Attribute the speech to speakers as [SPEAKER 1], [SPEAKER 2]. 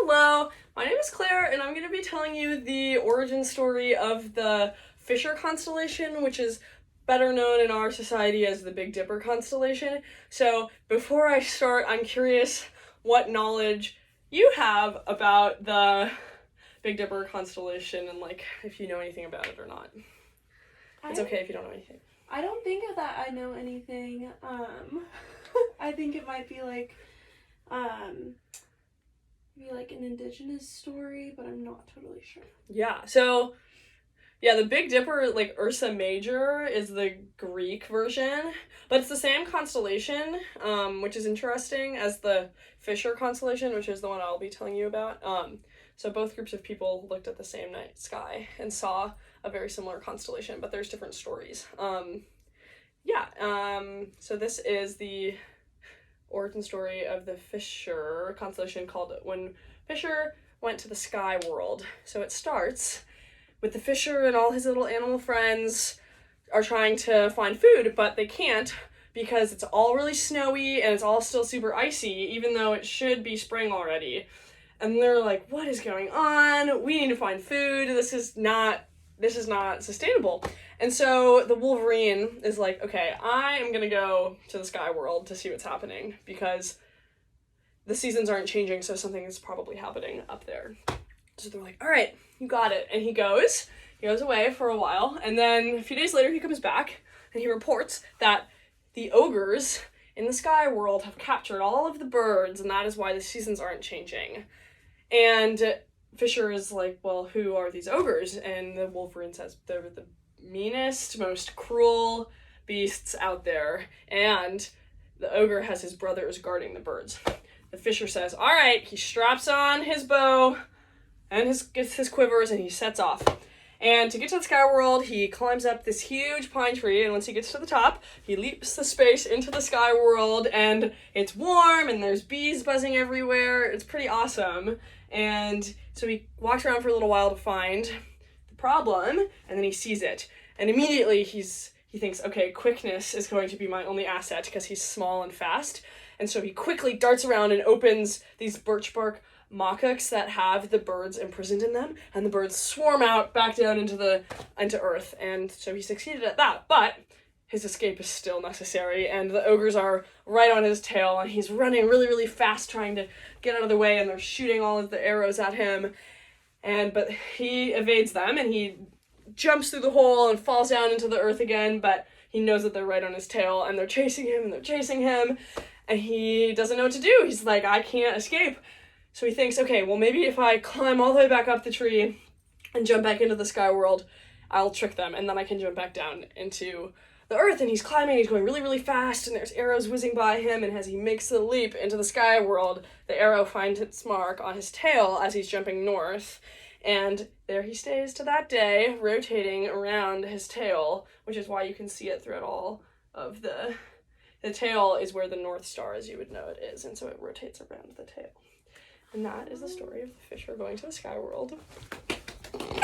[SPEAKER 1] Hello, my name is Claire, and I'm going to be telling you the origin story of the Fisher constellation, which is better known in our society as the Big Dipper constellation. So before I start, I'm curious what knowledge you have about the Big Dipper constellation and like if you know anything about it or not. It's okay if you don't know anything.
[SPEAKER 2] I don't think that I know anything. I think it might be like maybe like an indigenous story, but I'm not totally sure.
[SPEAKER 1] Yeah, so the Big Dipper, like Ursa Major, is the Greek version, but it's the same constellation, which is interesting, as the Fisher constellation, which is the one I'll be telling you about. So both groups of people looked at the same night sky and saw a very similar constellation, but there's different stories. So this is the origin story of the Fisher constellation, called When Fisher Went to the Sky World. So it starts with the Fisher and all his little animal friends are trying to find food, but they can't because it's all really snowy and it's all still super icy, even though it should be spring already. And they're like, what is going on? We need to find food. This is not sustainable. And so the Wolverine is like, okay, I am gonna go to the sky world to see what's happening because the seasons aren't changing, so something is probably happening up there. So they're like, all right, you got it. And he goes away for a while, and then a few days later he comes back and he reports that the ogres in the sky world have captured all of the birds, and that is why the seasons aren't changing. And Fisher is like, well, who are these ogres? And the Wolverine says they're the meanest, most cruel beasts out there, and the ogre has his brothers guarding the birds. The Fisher says, all right, he straps on his bow and gets his quivers, and he sets off. And to get to the sky world, he climbs up this huge pine tree, and once he gets to the top, he leaps the space into the sky world, and it's warm, and there's bees buzzing everywhere. It's pretty awesome. And so he walks around for a little while to find the problem, and then he sees it. And immediately he thinks, okay, quickness is going to be my only asset because he's small and fast. And so he quickly darts around and opens these birch bark mock-ups that have the birds imprisoned in them, and the birds swarm out back down into Earth. And so he succeeded at that, but his escape is still necessary, and the ogres are right on his tail, and he's running really, really fast trying to get out of the way, and they're shooting all of the arrows at him. But he evades them, and he jumps through the hole and falls down into the earth again, but he knows that they're right on his tail, and they're chasing him, and he doesn't know what to do. He's like, I can't escape. So he thinks, okay, well, maybe if I climb all the way back up the tree and jump back into the sky world, I'll trick them, and then I can jump back down into the earth. And he's climbing, he's going really, really fast, and there's arrows whizzing by him, and as he makes the leap into the sky world, the arrow finds its mark on his tail as he's jumping north, and there he stays to that day, rotating around his tail, which is why you can see it throughout all of the tail is where the North Star, as you would know it is, and so it rotates around the tail. And that is the story of the Fisher going to the sky world.